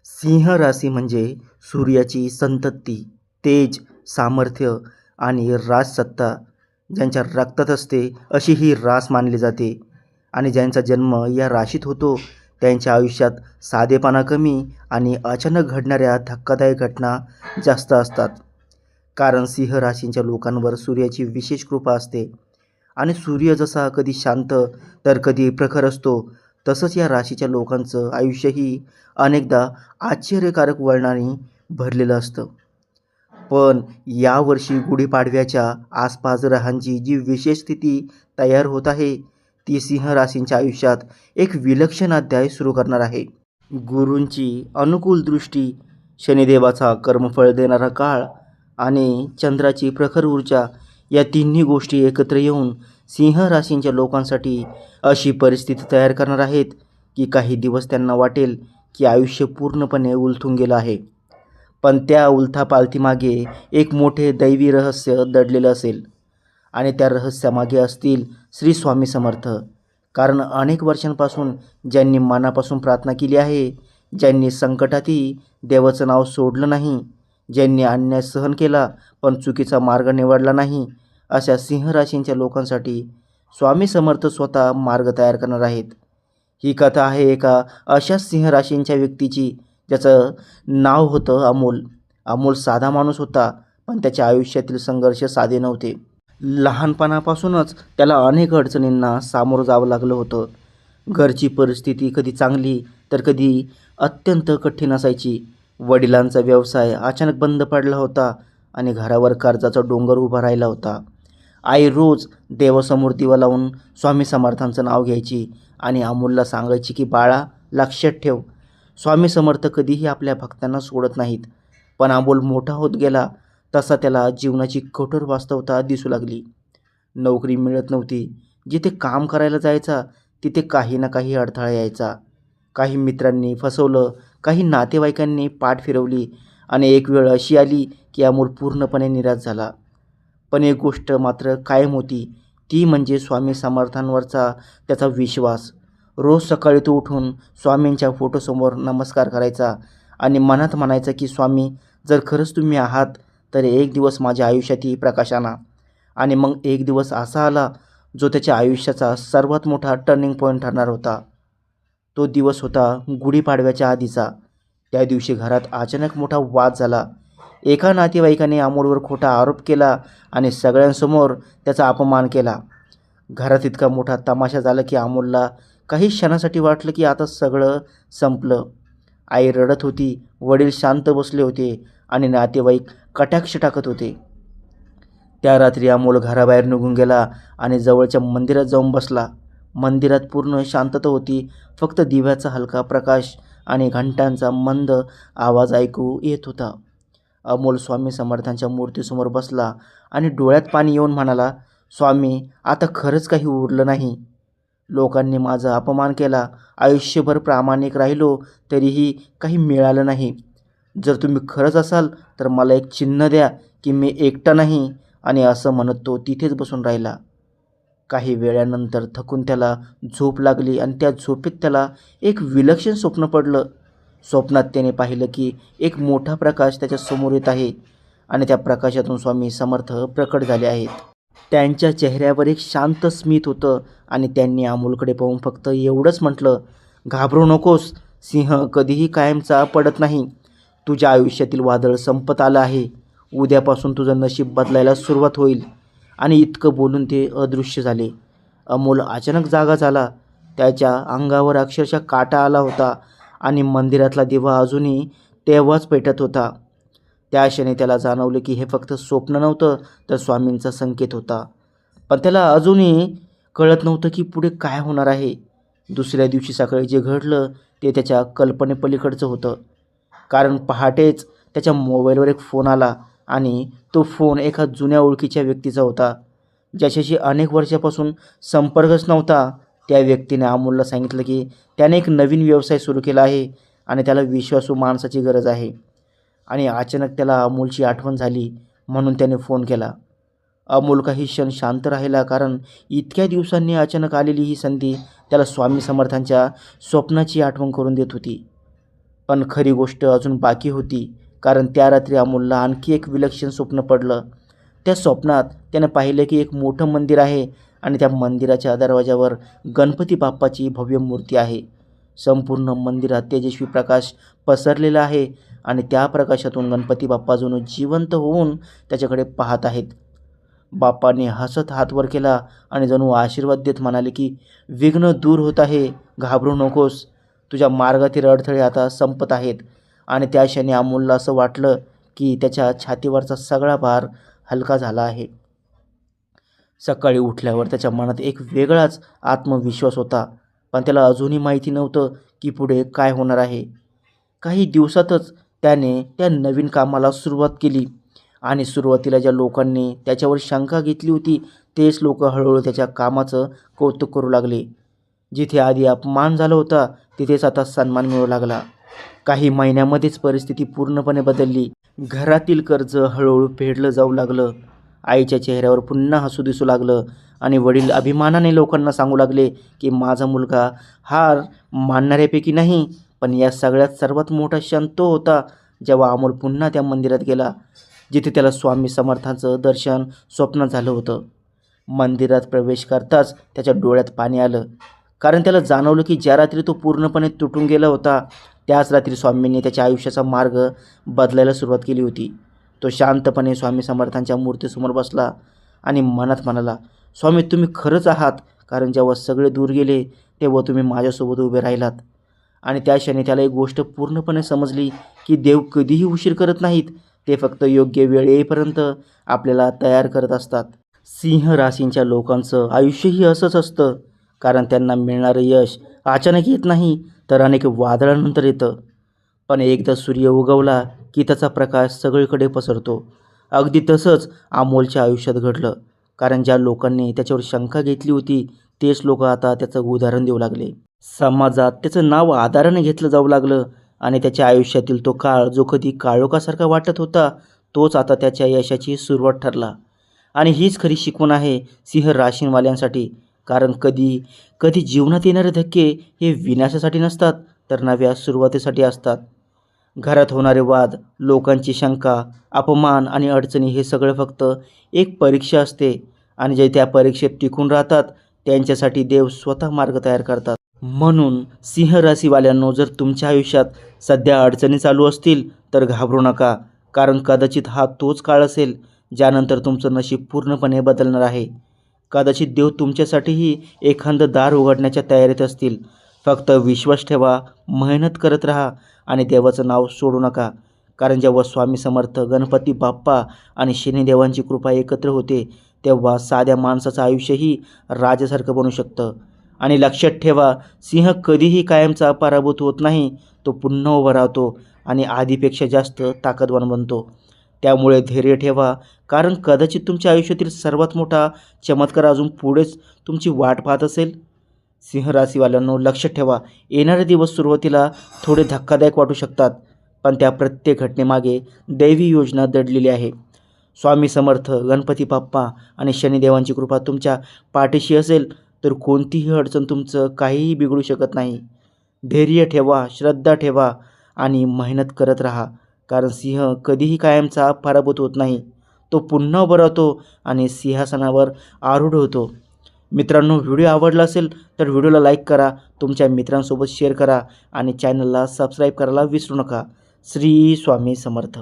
सिंह राशी म्हणजे सूर्याची संतती, तेज, सामर्थ्य आणि राजसत्ता ज्यांच्या रक्तात असते अशी ही रास मानली जाते. आणि ज्यांचा जन्म या राशीत होतो त्यांच्या आयुष्यात साधेपणा कमी आणि अचानक घडणाऱ्या धक्कादायक घटना जास्त असतात. कारण सिंह राशींच्या लोकांवर सूर्याची विशेष कृपा असते. आणि सूर्य जसा कधी शांत तर कधी प्रखर असतो, तसंच या राशीच्या लोकांचं आयुष्यही अनेकदा आश्चर्यकारक वळणाने भरलेलं असतं. पण यावर्षी गुढीपाडव्याच्या आसपास ग्रहांची जी विशेष स्थिती तयार होत आहे, ती सिंह राशींच्या आयुष्यात एक विलक्षण अध्याय सुरू करणार आहे. गुरूंची अनुकूल दृष्टी, शनिदेवाचा कर्मफळ देणारा काळ आणि चंद्राची प्रखर ऊर्जा या तिन्ही गोष्टी एकत्र येऊन सिंह राशींच्या लोकांसाठी अशी परिस्थिती तयार करणार आहेत की काही दिवस त्यांना वाटेल की आयुष्य पूर्णपणे उलथून गेलं आहे. पण त्या उलथापालथीमागे एक मोठे दैवी रहस्य दडलेलं असेल. आणि त्या रहस्यामागे असतील श्री स्वामी समर्थ. कारण अनेक वर्षांपासून ज्यांनी मनापासून प्रार्थना केली आहे, ज्यांनी संकटातही देवाचं नाव सोडलं नाही, ज्यांनी अन्याय सहन केला पण चुकीचा मार्ग निवडला नाही, अशा सिंह राशींच्या लोकांसाठी स्वामी समर्थ स्वतः मार्ग तयार करणार आहेत. ही कथा आहे एका अशा सिंह राशींच्या व्यक्तीची ज्याचं नाव होतं अमोल. अमोल साधा माणूस होता, पण त्याच्या आयुष्यातील संघर्ष साधे नव्हते. लहानपणापासूनच त्याला अनेक अडचणींना सामोरं जावं लागलं होतं. घरची परिस्थिती कधी चांगली तर कधी अत्यंत कठीण असायची. वडिलांचा व्यवसाय अचानक बंद पडला होता आणि घरावर कर्जाचा डोंगर उभा राहिला होता. आई रोज देवासमोर दिवा लावून स्वामी समर्थांचं नाव घ्यायची आणि अमोलला सांगायची की बाळा, लक्षात ठेव, स्वामी समर्थ कधीही आपल्या भक्तांना सोडत नाहीत. पण अमोल मोठा होत गेला तसा त्याला जीवनाची कठोर वास्तवता दिसू लागली. नोकरी मिळत नव्हती. जिथे काम करायला जायचा तिथे काही ना काही अडथळा यायचा. काही मित्रांनी फसवलं, काही नातेवाईकांनी पाठ फिरवली आणि एक वेळ अशी आली की अमोल पूर्णपणे निराश झाला. पण एक गोष्ट मात्र कायम होती, ती म्हणजे स्वामी समर्थांवरचा त्याचा विश्वास. रोज सकाळी तो उठून स्वामींच्या फोटोसमोर नमस्कार करायचा आणि मनात म्हणायचा की स्वामी, जर खरंच तुम्ही आहात तर एक दिवस माझ्या आयुष्यातही प्रकाश आणा. आणि मग एक दिवस असा आला जो त्याच्या आयुष्याचा सर्वात मोठा टर्निंग पॉईंट ठरणार होता. तो दिवस होता गुढीपाडव्याच्या आधीचा. त्या दिवशी घरात अचानक मोठा वाद झाला. एका नातेवाईकाने अमोलवर खोटा आरोप केला आणि सगळ्यांसमोर त्याचा अपमान केला. घरात इतका मोठा तमाशा झाला की अमोलला काही क्षणासाठी वाटलं की आता सगळं संपलं. आई रडत होती, वडील शांत बसले होते आणि नातेवाईक कटाक्ष टाकत होते. त्या रात्री अमोल घराबाहेर निघून गेला आणि जवळच्या मंदिरात जाऊन बसला. मंदिरात पूर्ण शांतता होती. फक्त दिव्याचा हलका प्रकाश आणि घंटांचा मंद आवाज ऐकू येत होता. अमोल स्वामी समर्थांच्या मूर्तीसमोर बसला आणि डोळ्यात पाणी येऊन म्हणाला, स्वामी, आता खरंच काही उरलं नाही. लोकांनी माझा अपमान केला. आयुष्यभर प्रामाणिक राहिलो तरीही काही मिळालं नाही. जर तुम्ही खरंच असाल तर मला एक चिन्ह द्या की मी एकटा नाही. आणि असं म्हणत तो तिथेच बसून राहिला. काही वेळानंतर थकून त्याला झोप लागली आणि त्या झोपेत त्याला एक विलक्षण स्वप्न पडलं. स्वप्नात त्याने पाहिलं की एक मोठा प्रकाश त्याच्या समोर येत आहे आणि त्या प्रकाशातून स्वामी समर्थ प्रकट झाले आहेत. त्यांच्या चेहऱ्यावर एक शांत स्मित होतं आणि त्यांनी अमोलकडे पाहून फक्त एवढंच म्हटलं, घाबरू नकोस, सिंह कधीही कायमचा पडत नाही. तुझ्या आयुष्यातील वादळ संपत आलं आहे. उद्यापासून तुझं नशीब बदलायला सुरुवात होईल. आणि इतकं बोलून ते अदृश्य झाले. अमोल अचानक जागा झाला. त्याच्या अंगावर अक्षरशः काटा आला होता आणि मंदिरातला दिवा अजूनही तेव्हाच पेटत होता. त्या क्षणी त्याला जाणवलं की हे फक्त स्वप्न नव्हतं तर स्वामींचा संकेत होता. पण त्याला अजूनही कळत नव्हतं की पुढे काय होणार आहे. दुसऱ्या दिवशी सकाळी जे घडलं ते त्याच्या कल्पनेपलीकडचं होतं. कारण पहाटेच त्याच्या मोबाईलवर एक फोन आला आणि तो फोन एका जुन्या ओळखीच्या व्यक्तीचा होता, ज्याच्याशी अनेक वर्षापासून संपर्कच नव्हता. त्या व्यक्तीने अमोलला सांगितलं की त्याने एक नवीन व्यवसाय सुरू केला आहे आणि त्याला विश्वासू माणसाची गरज आहे. आणि अचानक त्याला अमोलची आठवण झाली म्हणून त्याने फोन केला. अमोल काही क्षण शांत राहिला, कारण इतक्या दिवसांनी अचानक आलेली ही संधी त्याला स्वामी समर्थांच्या स्वप्नाची आठवण करून देत होती. पण खरी गोष्ट अजून बाकी होती, कारण त्या रात्री अमोलला आणखी एक विलक्षण स्वप्न पडलं. त्या स्वप्नात त्याने पाहिलं की एक मोठं मंदिर आहे आणि त्या मंदिराच्या दरवाजावर गणपती बाप्पाची भव्य मूर्ती आहे. संपूर्ण मंदिरात तेजस्वी प्रकाश पसरलेला आहे आणि त्या प्रकाशातून गणपती बाप्पा जणू जिवंत होऊन त्याच्याकडे पाहत आहेत. बाप्पाने हसत हात वर केला आणि जणू आशीर्वाद देत म्हणाले की विघ्न दूर होत आहे, घाबरू नकोस, तुझ्या मार्गातील अडथळे आता संपत आहेत. आणि त्या क्षणी अमोलला असं वाटलं की त्याच्या छातीवरचा सगळा भार हलका झाला आहे. सकाळी उठल्यावर त्याच्या मनात एक वेगळाच आत्मविश्वास होता, पण त्याला अजूनही माहिती नव्हतं की पुढे काय होणार आहे. काही दिवसातच त्याने त्या नवीन कामाला सुरुवात केली आणि सुरुवातीला ज्या लोकांनी त्याच्यावर शंका घेतली होती तेच लोक हळूहळू त्याच्या कामाचं कौतुक करू लागले. जिथे आधी अपमान झाला होता तिथेच आता सन्मान मिळू लागला. काही महिन्यामध्येच परिस्थिती पूर्णपणे बदलली. घरातील कर्ज हळूहळू फेडलं जाऊ लागलं. आईच्या चेहऱ्यावर पुन्हा हसू दिसू लागलं आणि वडील अभिमानाने लोकांना सांगू लागले की माझा मुलगा हार मानणाऱ्यापैकी नाही. पण या सगळ्यात सर्वात मोठा क्षण तो होता जेव्हा अमोल पुन्हा त्या मंदिरात गेला जिथे त्याला स्वामी समर्थांचं दर्शन स्वप्नात झालं होतं. मंदिरात प्रवेश करताच त्याच्या डोळ्यात पाणी आलं, कारण त्याला जाणवलं की ज्या रात्री तो पूर्णपणे तुटून गेला होता त्याच रात्री स्वामींनी त्याच्या आयुष्याचा मार्ग बदलायला सुरुवात केली होती. तो शांतपणे स्वामी समर्थांच्या मूर्तीसमोर बसला आणि मनात म्हणाला, स्वामी तुम्ही खरंच आहात, कारण जेव्हा सगळे दूर गेले तेव्हा तुम्ही माझ्यासोबत उभे राहिलात. आणि त्या क्षणी त्याला एक गोष्ट पूर्णपणे समजली की देव कधीही उशीर करत नाहीत, ते फक्त योग्य वेळ येईपर्यंत आपल्याला तयार करत असतात. सिंह राशींच्या लोकांचं आयुष्यही असंच असतं, कारण त्यांना मिळणारं यश अचानक येत नाही तर अनेक वादळानंतर येतं. पण एकदा सूर्य उगवला की त्याचा प्रकाश सगळीकडे पसरतो. अगदी तसंच अमोलच्या आयुष्यात घडलं, कारण ज्या लोकांनी त्याच्यावर शंका घेतली होती तेच लोक आता त्याचं उदाहरण देऊ लागले. समाजात त्याचं नाव आदराने घेतलं जाऊ लागलं आणि त्याच्या आयुष्यातील तो काळ जो कधी काळोखासारखा वाटत होता तोच आता त्याच्या यशाची सुरुवात ठरला. आणि हीच खरी शिकवण आहे सिंह राशींवाल्यांसाठी, कारण कधी कधी जीवनात येणारे धक्के हे विनाशासाठी नसतात तर नव्या सुरुवातीसाठी असतात. घरात होणारे वाद, लोकांची शंका, अपमान आणि अडचणी हे सगळं फक्त एक परीक्षा असते आणि जे त्या परीक्षेत टिकून राहतात त्यांच्यासाठी देव स्वतः मार्ग तयार करतात. म्हणून सिंह राशीवाल्यांनो, जर तुमच्या आयुष्यात सध्या अडचणी चालू असतील तर घाबरू नका, कारण कदाचित हा तोच काळ असेल ज्यानंतर तुमचं नशीब पूर्णपणे बदलणार आहे. कदाचित देव तुमच्यासाठीही एखादं दार उघडण्याच्या तयारीत असतील. फक्त विश्वास ठेवा, मेहनत करत राहा आणि देवाचं नाव सोडू नका, कारण जेव्हा स्वामी समर्थ, गणपती बाप्पा आणि शनिदेवांची कृपा एकत्र होते तेव्हा साध्या माणसाचं आयुष्यही राजासारखं बनू शकतं. आणि लक्षात ठेवा, सिंह कधीही कायमचा पराभूत होत नाही, तो पुन्हा उभा राहतो आणि आधीपेक्षा जास्त ताकदवान बनतो. त्यामुळे धैर्य ठेवा, कारण कदाचित तुमच्या आयुष्यातील सर्वात मोठा चमत्कार अजून पुढेच तुमची वाट पाहत असेल. सिंह राशीवाल्यांनो, लक्षात ठेवा, येणारे दिवस सुरुवातीला थोडे धक्कादायक वाटू शकतात, पण त्या प्रत्येक घटनेमागे दैवी योजना दडलेली आहे. स्वामी समर्थ, गणपती बाप्पा आणि शनिदेवांची कृपा तुमच्या पाठीशी असेल तर कोणतीही अडचण तुमचं काहीही बिघडू शकत नाही. धैर्य ठेवा, श्रद्धा ठेवा आणि मेहनत करत राहा, कारण सिंह कधीही कायमचा पराभूत होत नाही, तो पुन्हा उभा राहतो आणि सिंहासनावर आरूढ होतो. मित्रांनो, व्हिडिओ आवडला असेल तर व्हिडिओला लाईक करा, तुमच्या मित्रांसोबत शेअर करा आणि चॅनलला सबस्क्राईब करायला विसरू नका. श्री स्वामी समर्थ.